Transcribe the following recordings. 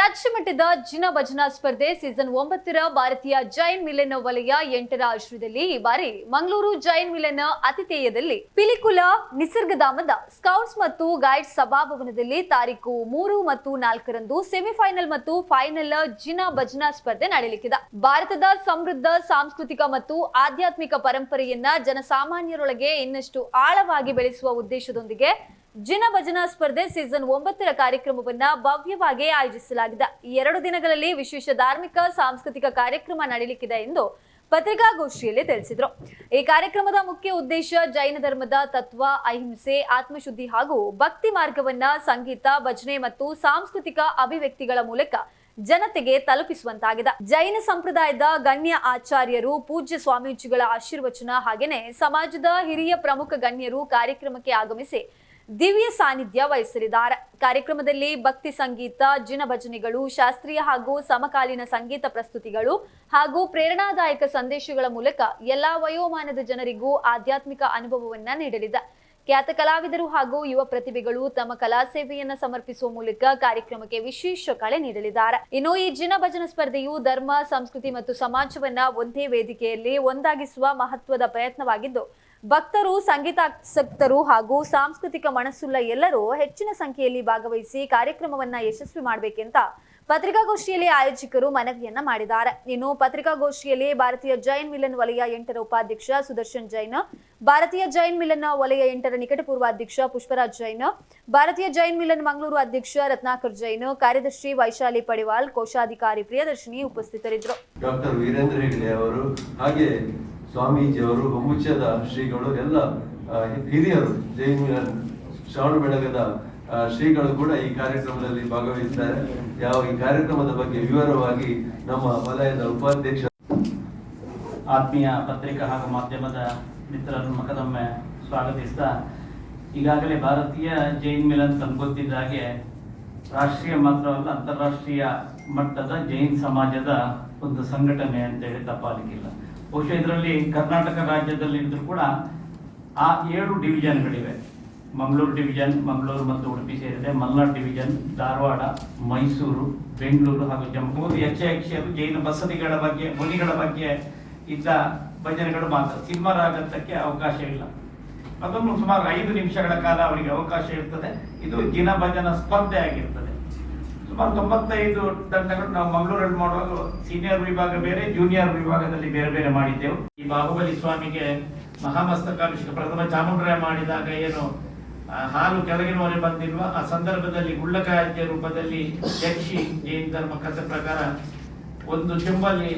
ರಾಜ್ಯ ಮಟ್ಟದ ಜಿನ ಭಜನಾ ಸ್ಪರ್ಧೆ ಸೀಸನ್ 9ರ ಭಾರತೀಯ ಜೈನ್ ಮಿಲನ್ ವಲಯ 8ರ ಆಶ್ರಯದಲ್ಲಿ ಈ ಬಾರಿ ಮಂಗಳೂರು ಜೈನ್ ಮಿಲನ್ ಅತಿಥೇಯದಲ್ಲಿ ಪಿಲಿಕುಲ ನಿಸರ್ಗಧಾಮದ ಸ್ಕೌಟ್ಸ್ ಮತ್ತು ಗೈಡ್ಸ್ ಸಭಾಭವನದಲ್ಲಿ ತಾರೀಕು 3 ಮತ್ತು 4ರಂದು ಸೆಮಿಫೈನಲ್ ಮತ್ತು ಫೈನಲ್ ಜಿನ ಭಜನಾ ಸ್ಪರ್ಧೆ ನಡೆಯಲಿದೆ. ಭಾರತದ ಸಮೃದ್ಧ ಸಾಂಸ್ಕೃತಿಕ ಮತ್ತು ಆಧ್ಯಾತ್ಮಿಕ ಪರಂಪರೆಯನ್ನ ಜನಸಾಮಾನ್ಯರೊಳಗೆ ಇನ್ನಷ್ಟು ಆಳವಾಗಿ ಬೆಳೆಸುವ ಉದ್ದೇಶದೊಂದಿಗೆ ಜಿನ ಭಜನಾ ಸ್ಪರ್ಧೆ ಸೀಸನ್ 9ರ ಕಾರ್ಯಕ್ರಮವನ್ನ ಭವ್ಯವಾಗಿ ಆಯೋಜಿಸಲಾಗಿದೆ. ಈ 2 ದಿನಗಳಲ್ಲಿ ವಿಶೇಷ ಧಾರ್ಮಿಕ ಸಾಂಸ್ಕೃತಿಕ ಕಾರ್ಯಕ್ರಮ ನಡೆಯಲಿದೆ ಎಂದು ಪತ್ರಿಕಾಗೋಷ್ಠಿಯಲ್ಲಿ ತಿಳಿಸಿದರು. ಈ ಕಾರ್ಯಕ್ರಮದ ಮುಖ್ಯ ಉದ್ದೇಶ ಜೈನ ಧರ್ಮದ ತತ್ವ, ಅಹಿಂಸೆ, ಆತ್ಮಶುದ್ಧಿ ಹಾಗೂ ಭಕ್ತಿ ಮಾರ್ಗವನ್ನ ಸಂಗೀತ, ಭಜನೆ ಮತ್ತು ಸಾಂಸ್ಕೃತಿಕ ಅಭಿವ್ಯಕ್ತಿಗಳ ಮೂಲಕ ಜನತೆಗೆ ತಲುಪಿಸುವಂತಾಗಿದೆ. ಜೈನ ಸಂಪ್ರದಾಯದ ಗಣ್ಯ ಆಚಾರ್ಯರು, ಪೂಜ್ಯ ಸ್ವಾಮೀಜಿಗಳ ಆಶೀರ್ವಚನ ಹಾಗೇನೆ ಸಮಾಜದ ಹಿರಿಯ ಪ್ರಮುಖ ಗಣ್ಯರು ಕಾರ್ಯಕ್ರಮಕ್ಕೆ ಆಗಮಿಸಿ ದಿವ್ಯ ಸಾನ್ನಿಧ್ಯ ವಹಿಸಲಿದ್ದಾರೆ. ಕಾರ್ಯಕ್ರಮದಲ್ಲಿ ಭಕ್ತಿ ಸಂಗೀತ, ಜಿನ ಭಜನೆಗಳು, ಶಾಸ್ತ್ರೀಯ ಹಾಗೂ ಸಮಕಾಲೀನ ಸಂಗೀತ ಪ್ರಸ್ತುತಿಗಳು ಹಾಗೂ ಪ್ರೇರಣಾದಾಯಕ ಸಂದೇಶಗಳ ಮೂಲಕ ಎಲ್ಲಾ ವಯೋಮಾನದ ಜನರಿಗೂ ಆಧ್ಯಾತ್ಮಿಕ ಅನುಭವವನ್ನ ನೀಡಲಿದೆ. ಖ್ಯಾತ ಕಲಾವಿದರು ಹಾಗೂ ಯುವ ಪ್ರತಿಭೆಗಳು ತಮ್ಮ ಕಲಾ ಸೇವೆಯನ್ನ ಸಮರ್ಪಿಸುವ ಮೂಲಕ ಕಾರ್ಯಕ್ರಮಕ್ಕೆ ವಿಶೇಷ ಕಳೆ ನೀಡಲಿದ್ದಾರೆ. ಇನ್ನು ಈ ಜಿನ ಭಜನ ಸ್ಪರ್ಧೆಯು ಧರ್ಮ, ಸಂಸ್ಕೃತಿ ಮತ್ತು ಸಮಾಜವನ್ನ ಒಂದೇ ವೇದಿಕೆಯಲ್ಲಿ ಒಂದಾಗಿಸುವ ಮಹತ್ವದ ಪ್ರಯತ್ನವಾಗಿದ್ದು, ಭಕ್ತರು, ಸಂಗೀತಾಸಕ್ತರು ಹಾಗೂ ಸಾಂಸ್ಕೃತಿಕ ಮನಸ್ಸುಳ್ಳ ಎಲ್ಲರೂ ಹೆಚ್ಚಿನ ಸಂಖ್ಯೆಯಲ್ಲಿ ಭಾಗವಹಿಸಿ ಕಾರ್ಯಕ್ರಮವನ್ನ ಯಶಸ್ವಿ ಮಾಡಬೇಕೆಂತ ಪತ್ರಿಕಾಗೋಷ್ಠಿಯಲ್ಲಿ ಆಯೋಜಕರು ಮನವಿಯನ್ನ ಮಾಡಿದ್ದಾರೆ. ಇನ್ನು ಪತ್ರಿಕಾಗೋಷ್ಠಿಯಲ್ಲಿ ಭಾರತೀಯ ಜೈನ್ ಮಿಲನ್ ವಲಯ 8ರ ಉಪಾಧ್ಯಕ್ಷ ಸುದರ್ಶನ್ ಜೈನ್, ಭಾರತೀಯ ಜೈನ್ ಮಿಲನ್ ವಲಯ 8ರ ನಿಕಟಪೂರ್ವ ಅಧ್ಯಕ್ಷ ಪುಷ್ಪರಾಜ್ ಜೈನ್, ಭಾರತೀಯ ಜೈನ್ ಮಿಲನ್ ಮಂಗಳೂರು ಅಧ್ಯಕ್ಷ ರತ್ನಾಕರ್ ಜೈನ್, ಕಾರ್ಯದರ್ಶಿ ವೈಶಾಲಿ ಪಡಿವಾಲ್, ಕೋಶಾಧಿಕಾರಿ ಪ್ರಿಯದರ್ಶಿನಿ ಉಪಸ್ಥಿತರಿದ್ದರು. ಡಾಕ್ಟರ್ ವೀರೇಂದ್ರ ಹೆಗಡೆ ಅವರು ಹಾಗೆ ಸ್ವಾಮೀಜಿಯವರು, ಬಹುಮುಖ್ಯದ ಶ್ರೀಗಳು, ಎಲ್ಲ ಹಿರಿಯರು, ಜೈನ್ ಮಿಲನ್ ಶ್ರವಣ ಬೆಳಗದ ಶ್ರೀಗಳು ಕೂಡ ಈ ಕಾರ್ಯಕ್ರಮದಲ್ಲಿ ಭಾಗವಹಿಸಿದ್ದಾರೆ. ಈ ಕಾರ್ಯಕ್ರಮದ ಬಗ್ಗೆ ವಿವರವಾಗಿ ನಮ್ಮ ವಲಯದ ಉಪಾಧ್ಯಕ್ಷ ಆತ್ಮೀಯ ಪತ್ರಿಕಾ ಹಾಗೂ ಮಾಧ್ಯಮದ ಮಿತ್ರರನ್ನು ಮತ್ತೊಮ್ಮೆ ಸ್ವಾಗತಿಸ್ತಾ, ಈಗಾಗಲೇ ಭಾರತೀಯ ಜೈನ್ ಮಿಲನ್ ಗೊತ್ತಿದ್ದ ಹಾಗೆ ರಾಷ್ಟ್ರೀಯ ಮಾತ್ರವಲ್ಲ ಅಂತಾರಾಷ್ಟ್ರೀಯ ಮಟ್ಟದ ಜೈನ್ ಸಮಾಜದ ಒಂದು ಸಂಘಟನೆ ಅಂತೇಳಿ ತಪ್ಪಾಗಲಿಕ್ಕಿಲ್ಲ. ಬಹುಶಃ ಇದರಲ್ಲಿ ಕರ್ನಾಟಕ ರಾಜ್ಯದಲ್ಲಿ ಇದ್ರೂ ಕೂಡ ಆ 7 ಡಿವಿಷನ್ಗಳಿವೆ. ಮಂಗಳೂರು ಡಿವಿಷನ್, ಮಂಗಳೂರು ಮತ್ತು ಉಡುಪಿ ಸೇರಿದೆ, ಮಲ್ನಾಡ್ ಡಿವಿಷನ್, ಧಾರವಾಡ, ಮೈಸೂರು, ಬೆಂಗಳೂರು ಹಾಗೂ ಜಮ್ಮು. ಯಕ್ಷಯಕ್ಷರು ಜೈನ ಬಸದಿಗಳ ಬಗ್ಗೆ, ಮುನಿಗಳ ಬಗ್ಗೆ ಇದ್ದ ಭಜನೆಗಳು ಮಾತ್ರ. ಸಿನಿಮಾ ರಾಗತ್ತಕ್ಕೆ ಅವಕಾಶ ಇಲ್ಲ. ಅದನ್ನು ಸುಮಾರು 5 ನಿಮಿಷಗಳ ಕಾಲ ಅವರಿಗೆ ಅವಕಾಶ ಇರ್ತದೆ. ಇದು ಜಿನ ಭಜನ ಸ್ಪರ್ಧೆ ಆಗಿರ್ತದೆ. ಸುಮಾರು 95 ತಂಡಗಳು ನಾವು ಮಂಗಳೂರಲ್ಲಿ ಮಾಡುವಾಗ ಸೀನಿಯರ್ ವಿಭಾಗ ಬೇರೆ, ಜೂನಿಯರ್ ವಿಭಾಗದಲ್ಲಿ ಬೇರೆ ಬೇರೆ ಮಾಡಿದ್ದೆವು. ಈ ಬಾಹುಬಲಿ ಸ್ವಾಮಿಗೆ ಮಹಾಮಸ್ತಕಾಭಿಷೇಕ ಪ್ರಥಮ ಚಾಮುಂಡರಾಯ ಮಾಡಿದಾಗ ಏನು ಹಾಲು ಕೆಳಗಿನವರೆ ಬಂದಿಲ್ವ, ಆ ಸಂದರ್ಭದಲ್ಲಿ ಗುಳ್ಳಕಾಜ್ಯ ರೂಪದಲ್ಲಿ ಯಕ್ಷಿ ಜೈನ ಧರ್ಮ ಕಥೆ ಪ್ರಕಾರ ಒಂದು ಚೆಂಬಲ್ಲಿ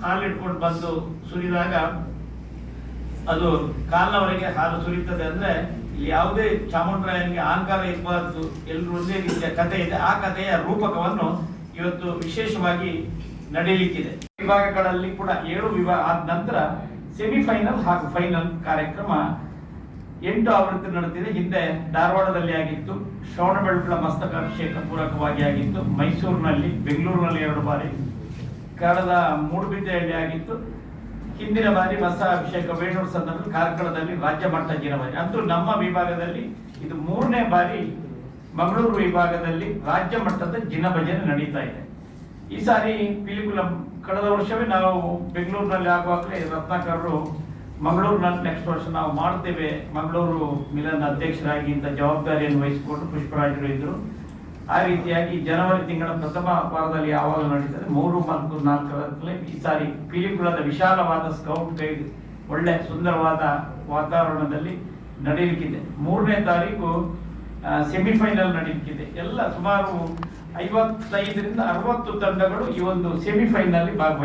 ಹಾಲಿಟ್ಕೊಂಡು ಬಂದು ಸುರಿದಾಗ ಅದು ಕಾಲಿನವರೆಗೆ ಹಾಲು ಸುರಿಯುತ್ತದೆ. ಅಂದ್ರೆ ಯಾವುದೇ ಚಾಮುಂಡರಾಯನಿಗೆ ಅಹಂಕಾರ ಇರಬಾರ್ದು, ಎಲ್ಲರೂ ಒಂದೇ ರೀತಿಯ ಕಥೆ ಇದೆ. ಆ ಕಥೆಯ ರೂಪಕವನ್ನು ಇವತ್ತು ವಿಶೇಷವಾಗಿ ನಡೆಯಲಿಕ್ಕಿದೆ. ವಿಭಾಗಗಳಲ್ಲಿ ಕೂಡ 7 ವಿಭಾಗ ಆದ ನಂತರ ಸೆಮಿಫೈನಲ್ ಹಾಗೂ ಫೈನಲ್ ಕಾರ್ಯಕ್ರಮ 8 ಆವೃತ್ತಿ ನಡೆದಿದೆ. ಹಿಂದೆ ಧಾರವಾಡದಲ್ಲಿ ಆಗಿತ್ತು, ಶ್ರವಣಬೆಳಗೊಳ ಮಸ್ತಕಾಭಿಷೇಕ ಪೂರಕವಾಗಿ ಆಗಿತ್ತು, ಮೈಸೂರಿನಲ್ಲಿ, ಬೆಂಗಳೂರಿನಲ್ಲಿ 2 ಬಾರಿ, ಕಳೆದ ಮೂಡುಬಿದ್ರೆಯಲ್ಲಿ ಆಗಿತ್ತು. ಹಿಂದಿನ ಬಾರಿ ಅಭಿಷೇಕ ವೇಣೂರು ಸಂದರ್ಭದಲ್ಲಿ ಕಾರ್ಕಳದಲ್ಲಿ ರಾಜ್ಯ ಮಟ್ಟ ಜಿನ ಭಜನೆ. ಅಂತೂ ನಮ್ಮ ವಿಭಾಗದಲ್ಲಿ ಇದು 3ನೇ ಬಾರಿ ಮಂಗಳೂರು ವಿಭಾಗದಲ್ಲಿ ರಾಜ್ಯ ಮಟ್ಟದ ಜಿನ ಭಜನೆ ನಡೀತಾ ಇದೆ. ಈ ಸಾರಿ ಪಿಲಿಕುಲಂ ಕಳೆದ ವರ್ಷವೇ ನಾವು ಬೆಂಗಳೂರಿನಲ್ಲಿ ಆಗುವಾಗಲೇ ರತ್ನಾಕರರು ಮಂಗಳೂರಿನಲ್ಲಿ ನೆಕ್ಸ್ಟ್ ವರ್ಷ ನಾವು ಮಾಡ್ತೇವೆ, ಮಂಗಳೂರು ಮಿಲನ್ ಅಧ್ಯಕ್ಷರಾಗಿ ಇಂಥ ಜವಾಬ್ದಾರಿಯನ್ನು ವಹಿಸಿಕೊಂಡು ಪುಷ್ಪರಾಜರು ಇದ್ರು. ಆ ರೀತಿಯಾಗಿ ಜನವರಿ ತಿಂಗಳ ಪ್ರಥಮ ವಾರದಲ್ಲಿ ಯಾವಾಗ ನಡೀತದೆ 3 ಮತ್ತು 4ರಲ್ಲಿ ಈ ಸಾರಿ ಪಿಲಿಕುಲದ ವಿಶಾಲವಾದ ಸ್ಕೌಟ್ ಗೈಡ್ ಒಳ್ಳೆ ಸುಂದರವಾದ ವಾತಾವರಣದಲ್ಲಿ ನಡೆಯಲಿಕ್ಕಿದೆ. 3ನೇ ತಾರೀಕು ಸೆಮಿಫೈನಲ್ ನಡೆಯಲಿಕ್ಕಿದೆ. ಎಲ್ಲ ಸುಮಾರು 55ರಿಂದ 60 ತಂಡಗಳು ಈ ಒಂದು ಸೆಮಿಫೈನಲ್ ಭಾಗವಹಿಸಿವೆ.